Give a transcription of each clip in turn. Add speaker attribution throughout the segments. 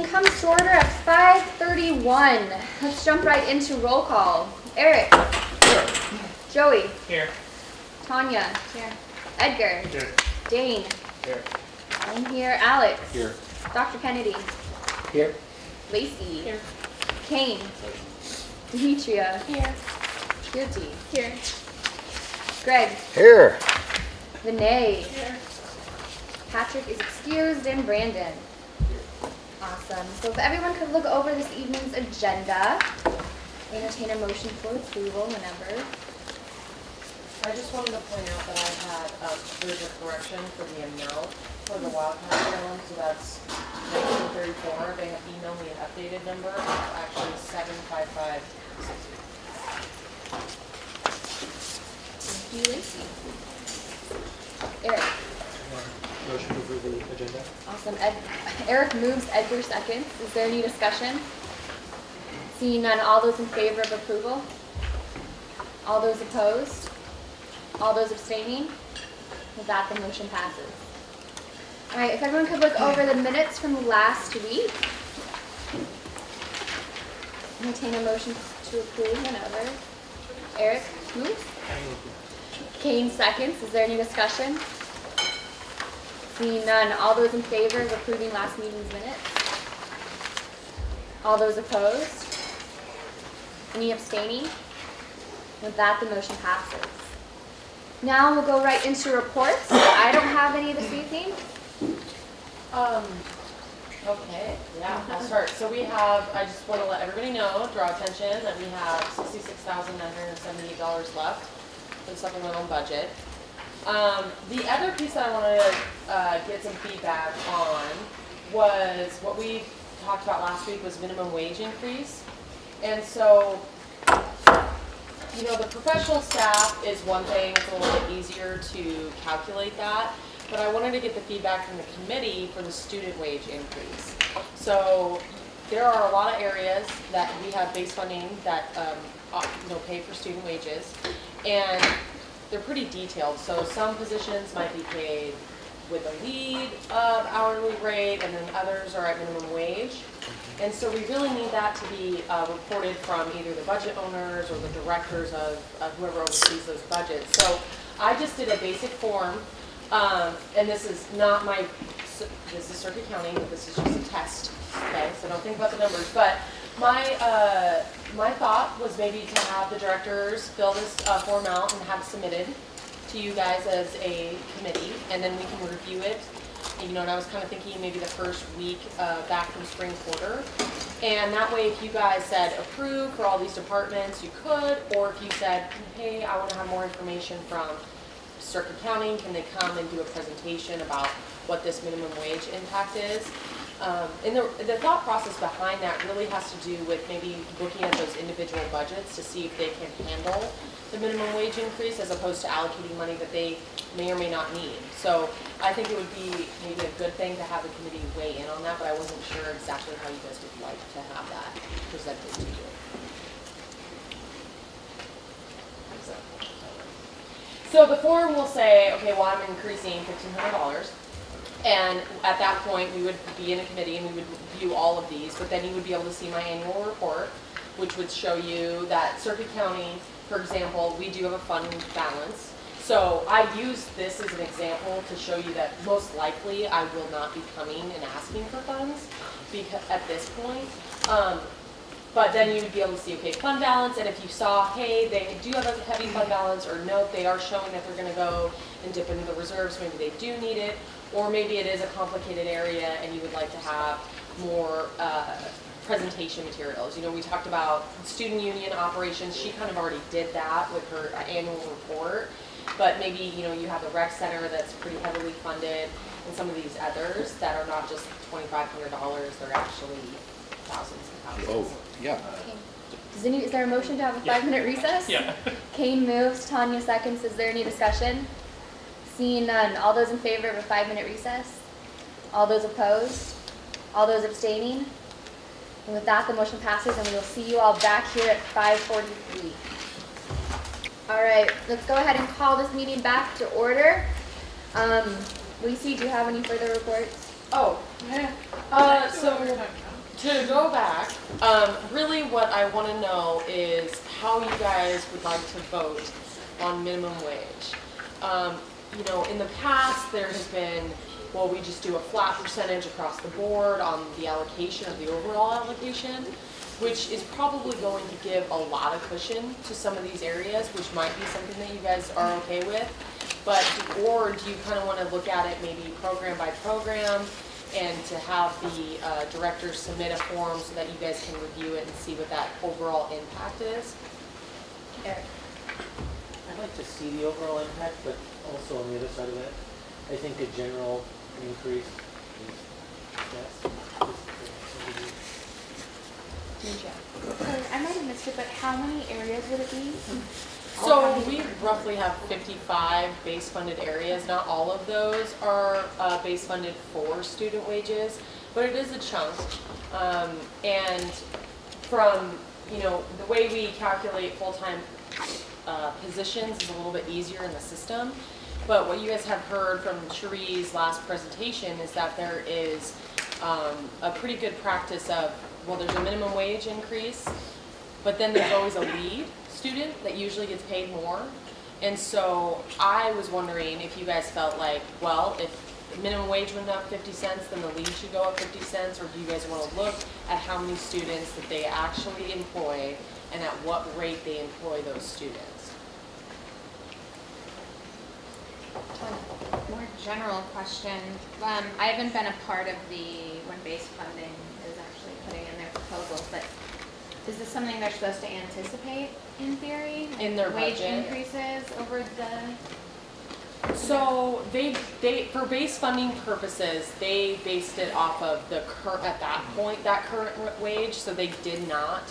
Speaker 1: Comes to order at 5:31. Let's jump right into roll call. Eric.
Speaker 2: Here.
Speaker 1: Joey.
Speaker 2: Here.
Speaker 1: Tanya. Here. Edgar.
Speaker 2: Here.
Speaker 1: Dane.
Speaker 2: Here.
Speaker 1: I'm here. Alex.
Speaker 2: Here.
Speaker 1: Dr. Kennedy.
Speaker 2: Here.
Speaker 1: Lacey.
Speaker 3: Here.
Speaker 1: Kane. Demetria.
Speaker 3: Here.
Speaker 1: Kirti.
Speaker 3: Here.
Speaker 1: Greg.
Speaker 4: Here.
Speaker 1: Vinay.
Speaker 3: Here.
Speaker 1: Patrick is excused and Brandon. Awesome. So if everyone could look over this evening's agenda, entertain a motion for approval whenever.
Speaker 5: I just wanted to point out that I had, there's a correction for the amount for the Wildcat loan, so that's 1934. They have emailed me an updated number, it's actually 755.
Speaker 1: Thank you, Lacey. Eric.
Speaker 2: Motion to approve the agenda.
Speaker 1: Awesome. Eric moves, Edgar seconds. Is there any discussion? Seeing none, all those in favor of approval? All those opposed? All those abstaining? With that, the motion passes. All right, if everyone could look over the minutes from last week. Entertain a motion to approve whenever. Eric moves. Kane seconds. Is there any discussion? Seeing none, all those in favor of approving last meeting's minutes? All those opposed? Any abstaining? With that, the motion passes. Now we'll go right into reports. I don't have any this evening.
Speaker 5: Okay, yeah, I'll start. So we have, I just want to let everybody know, draw attention, that we have $66,978 left for the supplemental budget. The other piece that I wanted to get some feedback on was what we talked about last week was minimum wage increase. And so, you know, the professional staff is one thing, it's a little bit easier to calculate that, but I wanted to get the feedback from the committee for the student wage increase. So there are a lot of areas that we have base funding that pay for student wages, and they're pretty detailed. So some positions might be paid with a lead hourly rate, and then others are at minimum wage. And so we really need that to be reported from either the budget owners or the directors of whoever oversees those budgets. So I just did a basic form, and this is not this is circuit counting, but this is just a test, okay? So don't think about the numbers. But my thought was maybe to have the directors fill this form out and have it submitted to you guys as a committee, and then we can review it. You know, and I was kind of thinking maybe the first week back from spring quarter. And that way, if you guys said approve for all these departments, you could, or if you said, hey, I want to have more information from Circuit County, can they come and do a presentation about what this minimum wage impact is? And the thought process behind that really has to do with maybe looking at those individual budgets to see if they can handle the minimum wage increase as opposed to allocating money that they may or may not need. So I think it would be maybe a good thing to have the committee weigh in on that, but I wasn't sure exactly how you guys would like to have that presented to you. So the form will say, okay, well, I'm increasing $1,500. And at that point, we would be in a committee and we would review all of these, but then you would be able to see my annual report, which would show you that Circuit County, for example, we do have a fund balance. So I use this as an example to show you that most likely I will not be coming and asking for funds because at this point. But then you would be able to see, okay, fund balance, and if you saw, hey, they do have a heavy fund balance, or no, they are showing that they're going to go and dip into the reserves, maybe they do need it, or maybe it is a complicated area and you would like to have more presentation materials. You know, we talked about student union operations. She kind of already did that with her annual report, but maybe, you know, you have the rec center that's pretty heavily funded, and some of these others that are not just $2,500, they're actually thousands and thousands.
Speaker 4: Oh, yeah.
Speaker 1: Okay. Is there a motion to have a 5-minute recess?
Speaker 2: Yeah.
Speaker 1: Kane moves, Tanya seconds. Is there any discussion? Seeing none, all those in favor of a 5-minute recess? All those opposed? All those abstaining? And with that, the motion passes, and we will see you all back here at 5:43. All right, let's go ahead and call this meeting back to order. Lacey, do you have any further reports?
Speaker 5: Oh, so to go back, really what I want to know is how you guys would like to vote on minimum wage. You know, in the past, there has been, well, we just do a flat percentage across the board on the allocation of the overall allocation, which is probably going to give a lot of cushion to some of these areas, which might be something that you guys are okay with. But, or do you kind of want to look at it maybe program by program and to have the directors submit a form so that you guys can review it and see what that overall impact is? Eric?
Speaker 2: I'd like to see the overall impact, but also on the other side of that, I think a general increase is best.
Speaker 3: Sorry, I might have missed it, but how many areas would it be?
Speaker 5: So we roughly have 55 base funded areas. Not all of those are base funded for student wages, but it is a chunk. And from, you know, the way we calculate full-time positions is a little bit easier in the system. But what you guys have heard from Cherie's last presentation is that there is a pretty good practice of, well, there's a minimum wage increase, but then there's always a lead student that usually gets paid more. And so I was wondering if you guys felt like, well, if the minimum wage went up 50 cents, then the lead should go up 50 cents, or do you guys want to look at how many students that they actually employ and at what rate they employ those students?
Speaker 3: More general question. I haven't been a part of when base funding is actually putting in their proposals, but is this something they're supposed to anticipate in theory?
Speaker 5: In their
Speaker 3: wage
Speaker 5: budget?
Speaker 3: increases over the?
Speaker 5: So they for base funding purposes, they based it off of the current, at that point, that current wage. So they did not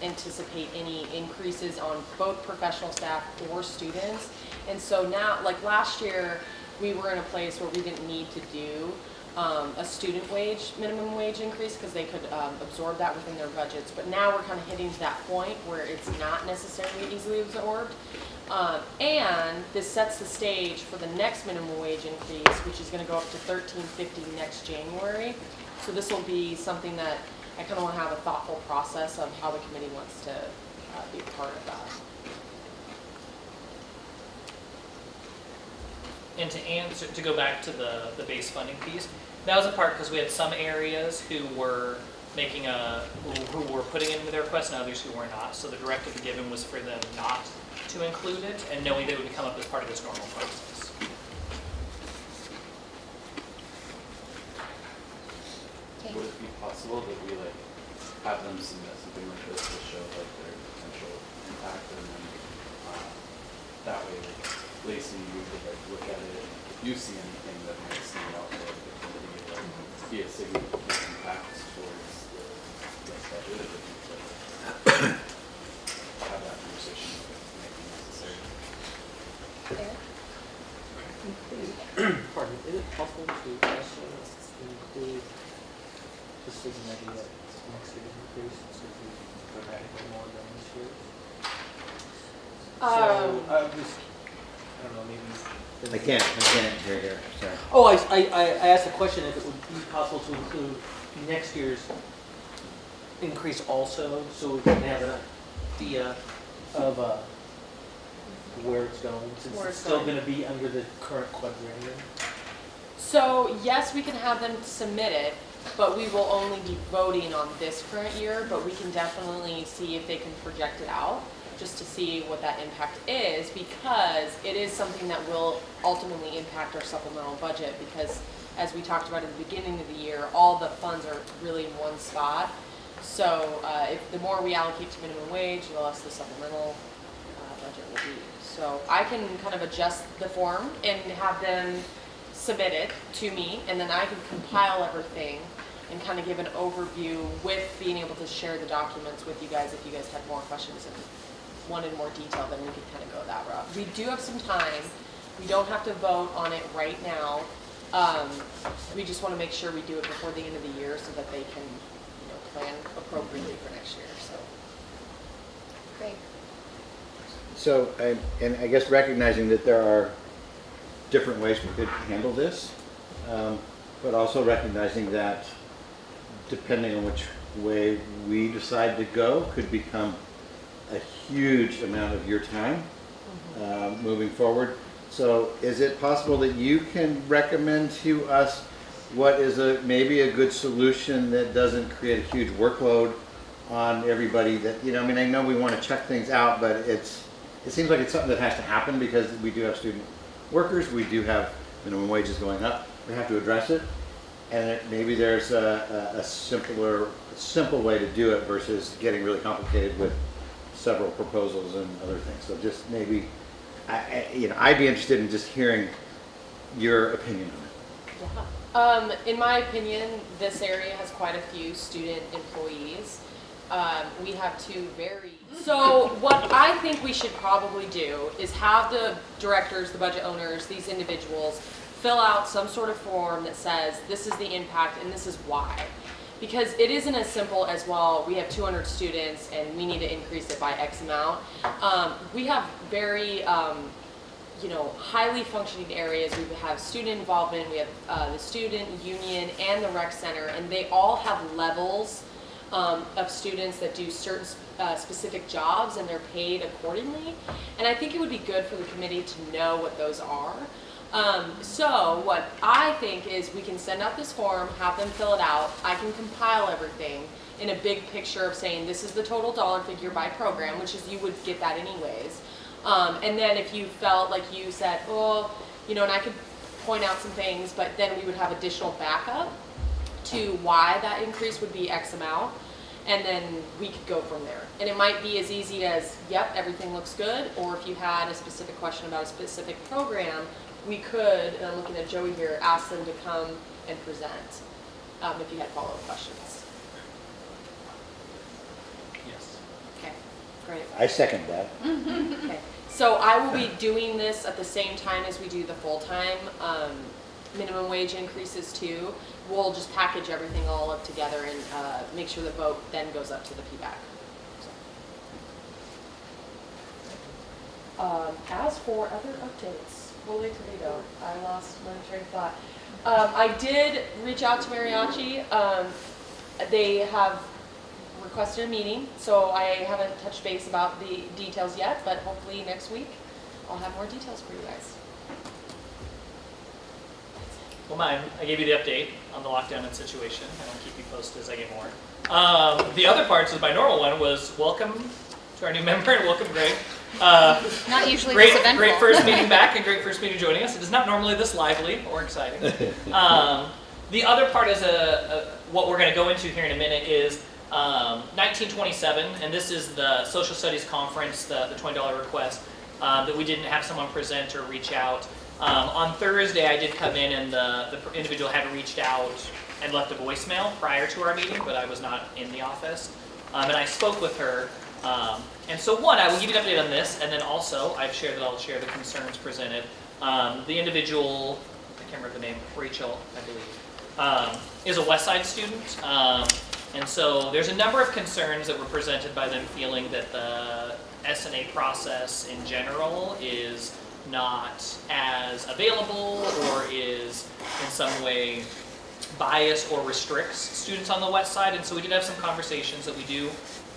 Speaker 5: anticipate any increases on both professional staff or students. And so now, like last year, we were in a place where we didn't need to do a student wage, minimum wage increase because they could absorb that within their budgets. But now we're kind of hitting to that point where it's not necessarily easily absorbed. And this sets the stage for the next minimum wage increase, which is going to go up to $13.50 next January. So this will be something that I kind of want to have a thoughtful process of how the committee wants to be a part of that.
Speaker 4: And to go back to the base funding piece, that was a part because we had some areas who were who were putting in their requests and others who were not. So the directive given was for them not to include it and knowing that it would come up as part of this normal process.
Speaker 1: Okay.
Speaker 6: Would it be possible that we have them submit something like this to show their potential impact, and then that way Lacey, you could look at it, if you see anything that might stand out for the committee, be a significant impact towards the budget, if you could have that conversation if it might be necessary.
Speaker 1: Eric?
Speaker 2: Pardon me, is it possible to also include, just as an idea, next year's increase, so we dramatically more than this year's? I don't know, maybe.
Speaker 7: I can't hear you, sorry.
Speaker 2: Oh, I asked a question if it would be possible to include next year's increase also, so we can have an idea of where it's going, since
Speaker 5: Where
Speaker 2: it's
Speaker 5: it's
Speaker 2: still
Speaker 5: going.
Speaker 2: going to be under the current quadrennium.
Speaker 5: So yes, we can have them submit it, but we will only be voting on this current year, but we can definitely see if they can project it out, just to see what that impact is, because it is something that will ultimately impact our supplemental budget, because as we talked about at the beginning of the year, all the funds are really in one spot. So if the more we allocate to minimum wage, the less the supplemental budget will be. So I can kind of adjust the form and have them submit it to me, and then I can compile everything and kind of give an overview with being able to share the documents with you guys if you guys had more questions and wanted more detail, then we could kind of go that route. We do have some time. We don't have to vote on it right now. We just want to make sure we do it before the end of the year so that they can, plan appropriately for next year. So,
Speaker 1: Great.
Speaker 7: So, I guess recognizing that there are different ways we could handle this, but also recognizing that depending on which way we decide to go could become a huge amount of your time moving forward. So is it possible that you can recommend to us what is maybe a good solution that doesn't create a huge workload on everybody that, I mean, I know we want to check things out, but it seems like it's something that has to happen because we do have student workers, we do have minimum wages going up, we have to address it. And maybe there's a simple way to do it versus getting really complicated with several proposals and other things. So just maybe, I'd be interested in just hearing your opinion on it.
Speaker 5: In my opinion, this area has quite a few student employees. We have two So what I think we should probably do is have the directors, the budget owners, these individuals fill out some sort of form that says this is the impact and this is why. Because it isn't as simple as, well, we have 200 students and we need to increase it by X amount. We have very highly functioning areas. We have student involvement, we have the student union and the rec center, and they all have levels of students that do certain specific jobs, and they're paid accordingly. And I think it would be good for the committee to know what those are. So what I think is we can send out this form, have them fill it out. I can compile everything in a big picture of saying this is the total dollar figure by program, which is you would get that anyways. And then if you felt like you said, and I could point out some things, but then we would have additional backup to why that increase would be X amount, and then we could go from there. And it might be as easy as, yep, everything looks good, or if you had a specific question about a specific program, we could, and I'm looking at Joey here, ask them to come and present if you had follow-up questions.
Speaker 4: Yes.
Speaker 5: Okay, great.
Speaker 7: I second that.
Speaker 5: Okay, so I will be doing this at the same time as we do the full-time minimum wage increases too. We'll just package everything all up together and make sure the vote then goes up to the PBAC. So. As for other updates, Holy Toledo, I lost my train of thought. I did reach out to Mariachi. They have requested a meeting, so I haven't touched base about the details yet, but hopefully next week I'll have more details for you guys.
Speaker 4: Well, I gave you the update on the lockdown and situation, and I'll keep you posted as I get more. The other parts of my normal one was welcome to our new member, and welcome Greg.
Speaker 3: Not usually
Speaker 4: great,
Speaker 3: this eventful.
Speaker 4: great first meeting back, and great first meeting joining us. It is not normally this lively or exciting. The other part is what we're going to go into here in a minute is 1927, and this is the Social Studies Conference, the $20 request that we didn't have someone present or reach out. On Thursday, I did come in, and the individual had reached out and left a voicemail prior to our meeting, but I was not in the office. And I spoke with her. And so one, I will give you an update on this, and then also I've shared that I'll share the concerns presented. The individual, I can't remember the name, Rachel, I believe, is a West Side student. And so there's a number of concerns that were presented by them feeling that the S&A process in general is not as available or is in some way biased or restricts students on the West Side. And so we did have some conversations that we do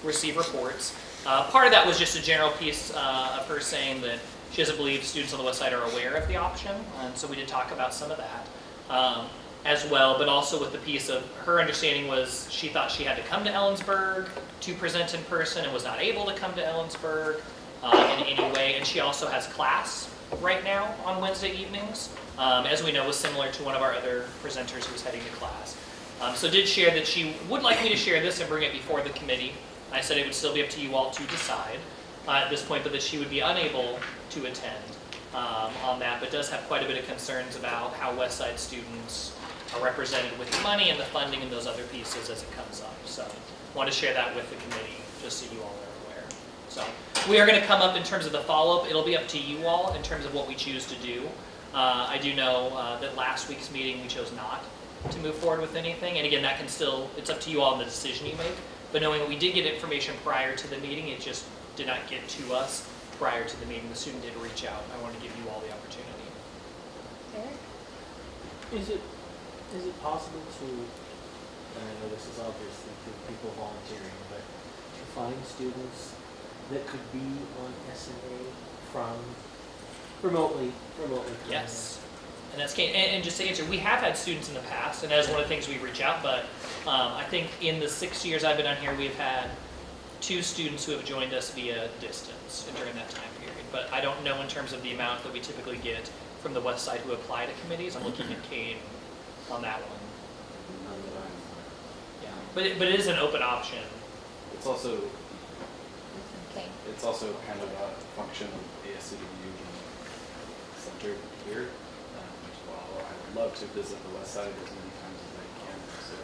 Speaker 4: receive reports. Part of that was just a general piece of her saying that she doesn't believe students on the West Side are aware of the option, and so we did talk about some of that as well, but also with the piece of her understanding was she thought she had to come to Ellensburg to present in person and was not able to come to Ellensburg in any way, and she also has class right now on Wednesday evenings, as we know was similar to one of our other presenters who was heading to class. So did share that she would like me to share this and bring it before the committee. I said it would still be up to you all to decide at this point, but that she would be unable to attend on that, but does have quite a bit of concerns about how West Side students are represented with money and the funding and those other pieces as it comes up. So I want to share that with the committee, just so you all are aware. So we are going to come up in terms of the follow-up. It'll be up to you all in terms of what we choose to do. I do know that last week's meeting we chose not to move forward with anything, and again, that can still, it's up to you all in the decision you make. But knowing that we did get information prior to the meeting, it just did not get to us prior to the meeting. The student did reach out. I want to give you all the opportunity.
Speaker 2: Is it Is it possible to, and I know this is obviously through people volunteering, but to find students that could be on S&A from remotely coming in?
Speaker 4: Yes. And that's key. And just to answer, we have had students in the past, and that is one of the things we reach out, but I think in the 6 years I've been on here, we've had 2 students who have joined us via distance during that time period. But I don't know in terms of the amount that we typically get from the west side who apply to committees. I'm looking at Kate on that one.
Speaker 6: None that I'm aware.
Speaker 4: Yeah. But it is an open option.
Speaker 6: It's also
Speaker 1: Okay.
Speaker 6: kind of a function of the CWU being centered here. While I would love to visit the west side as many times as I can, so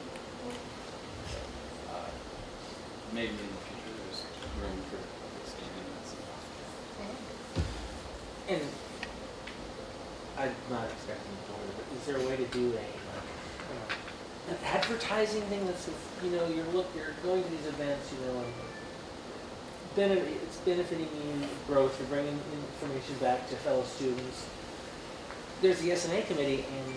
Speaker 6: maybe in the future there's room for expanding that somehow.
Speaker 2: And I'm not expecting to order, but is there a way to do an advertising thing that says, you're going to these events, and it's benefiting you, growth, you're bringing information back to fellow students. There's the S&A committee, and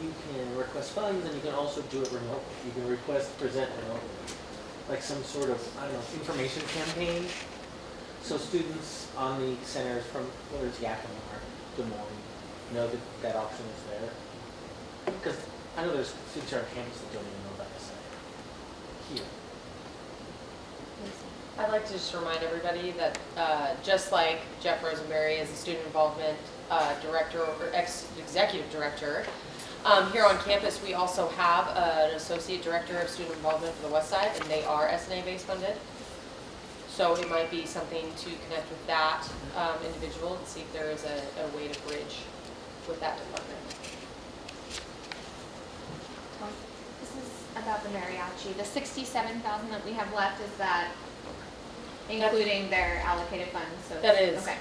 Speaker 2: you can request funds, and you can also do it remotely. You can present remotely, like some sort of, information campaign. So students on the centers from, whether it's Yakima or Des Moines, know that option is there. Because I know there's students here on campus that don't even know about S&A here.
Speaker 5: I'd like to just remind everybody that just like Jeff Rosenberry is a student involvement director or executive director, here on campus we also have an associate director of student involvement for the West Side, and they are S&A base funded. So it might be something to connect with that individual and see if there is a way to bridge with that department.
Speaker 3: This is about the mariachi. The $67,000 that we have left, is that including their allocated funds? So
Speaker 5: That is.
Speaker 3: Okay.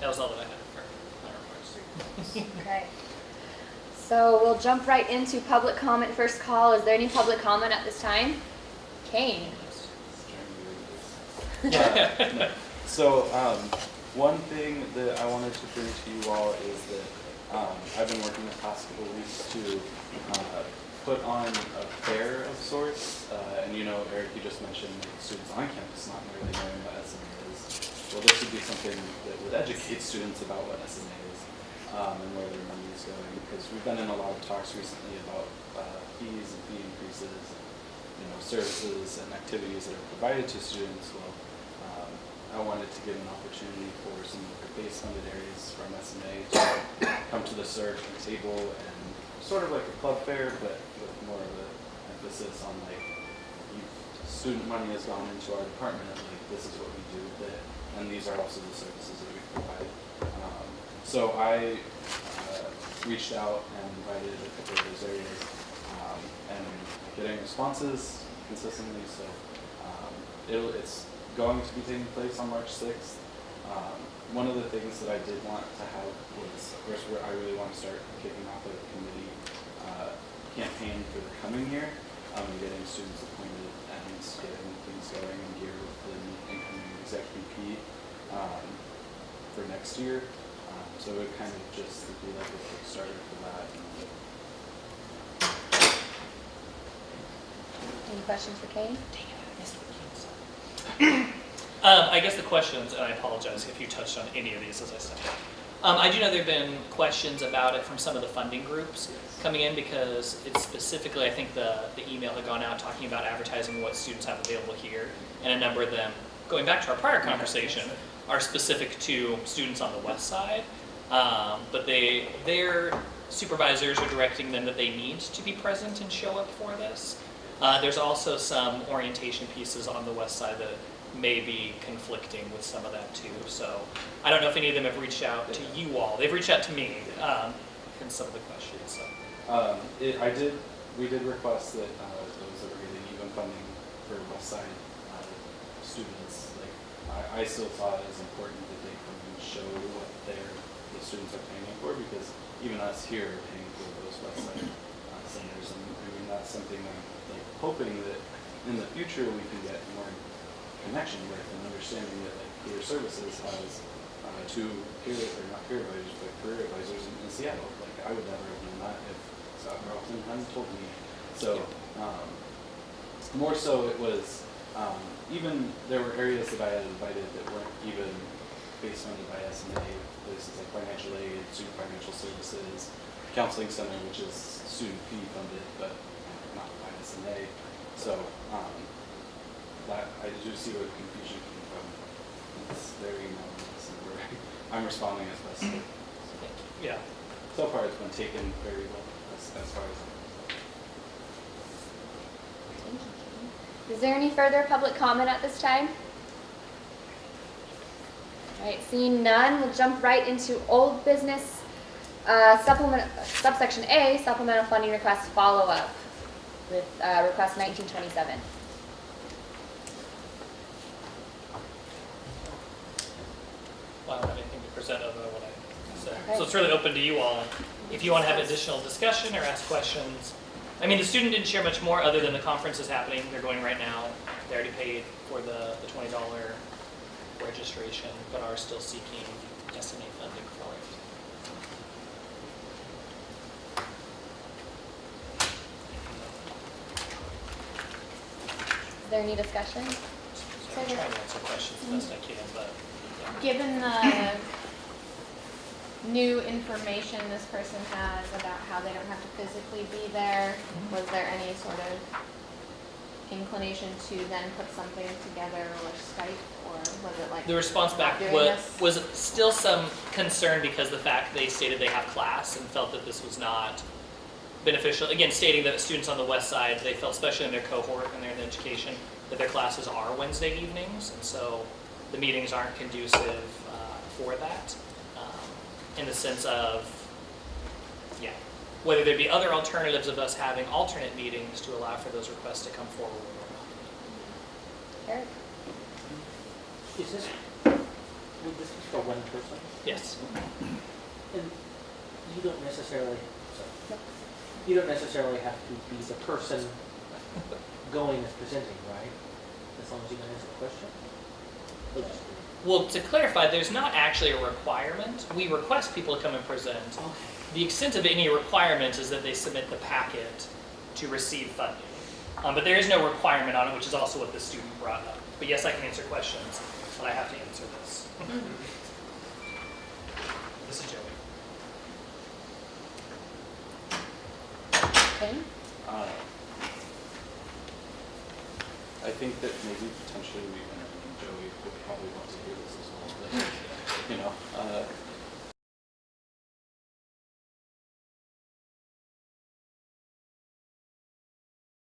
Speaker 4: That was all that I had for my remarks.
Speaker 1: Okay. So we'll jump right into public comment. First call. Is there any public comment at this time? Kane.
Speaker 6: So, one thing that I wanted to bring to you all is that I've been working the past couple of weeks to put on a fair of sorts. And Eric, you just mentioned students on campus not really knowing what S&A is. Well, this would be something that would educate students about what S&A is and where their money is going. Because we've been in a lot of talks recently about fees and fee increases, and, services and activities that are provided to students. Well, I wanted to give an opportunity for some of the base-funded areas from S&A to come to the CERC table and sort of like a club fair, but with more of an emphasis on student money has gone into our department, this is what we do with it, and these are also the services that we provide. So I reached out and invited a couple of those areas, and getting responses consistently. So it's going to be taking place on March 6th. One of the things that I did want to have was, of course, where I really want to start kicking off a committee campaign for the coming year, and getting students appointed and getting things going in gear with the incoming exec VP for next year. So it would kind of just be like a Kickstarter for that.
Speaker 1: Any questions for Kane?
Speaker 4: I guess the questions, and I apologize if you touched on any of these as I said. I do know there have been questions about it from some of the funding groups coming in, because it's specifically, I think the email had gone out talking about advertising what students have available here, and a number of them, going back to our prior conversation, are specific to students on the west side, but their supervisors are directing them that they need to be present and show up for this. There's also some orientation pieces on the west side that may be conflicting with some of that too. So I don't know if any of them have reached out to you all. They've reached out to me in some of the questions. So.
Speaker 6: We did request that those that were getting even funding for West Side students, I still thought it was important that they come and show what the students are paying for, because even us here are paying for those West Side centers, and that's something I'm hoping that in the future we can get more connection with, and understanding that Career Services has 2 peer, or not peer advisors, but career advisors in Seattle. Like, I would never have known that if Scott Carlton hadn't told me. So, more so it was, even there were areas that I had invited that weren't even base funded by S&A, places like financial aid, student financial services, counseling center, which is student fee funded, but not by S&A. So, that, I do see where the confusion came from. It's very anonymous, and I'm responding as best.
Speaker 4: Yeah.
Speaker 6: So far, it's been taken very well, as far as.
Speaker 1: Is there any further public comment at this time? All right, seeing none, we'll jump right into old business, subsection A, supplemental funding request follow-up with request 1927.
Speaker 4: Well, I don't have anything to present other than what I said.
Speaker 1: Okay.
Speaker 4: So it's really open to you all. If you want to have additional discussion or ask questions. I mean, the student didn't share much more other than the conference is happening. They're going right now. They already paid for the $20 registration, but are still seeking S&A funding for it.
Speaker 1: Is there any discussion?
Speaker 4: So I'm trying to answer questions the best I can, but yeah.
Speaker 3: Given the new information this person has about how they don't have to physically be there, was there any sort of inclination to then put something together or Skype, or was it like
Speaker 4: The response back
Speaker 3: doing
Speaker 4: was
Speaker 3: this?
Speaker 4: still some concern because the fact they stated they have class and felt that this was not beneficial. Again, stating that students on the west side, they felt, especially in their cohort and their education, that their classes are Wednesday evenings, and so the meetings aren't conducive for that. In the sense of, yeah, whether there be other alternatives of us having alternate meetings to allow for those requests to come forward or not.
Speaker 1: Eric?
Speaker 2: Is this, would this be for one person?
Speaker 4: Yes.
Speaker 2: And you don't necessarily, you don't necessarily have to be the person going and presenting, right? As long as you can answer the question? Or just-
Speaker 4: Well, to clarify, there's not actually a requirement. We request people to come and present.
Speaker 2: Okay.
Speaker 4: The extent of any requirement is that they submit the packet to receive funding. But there is no requirement on it, which is also what the student brought up. But yes, I can answer questions, but I have to answer this. This is Joey.
Speaker 1: Okay.
Speaker 6: I think that maybe potentially we, and Joey would probably want to hear this as well, but, you know,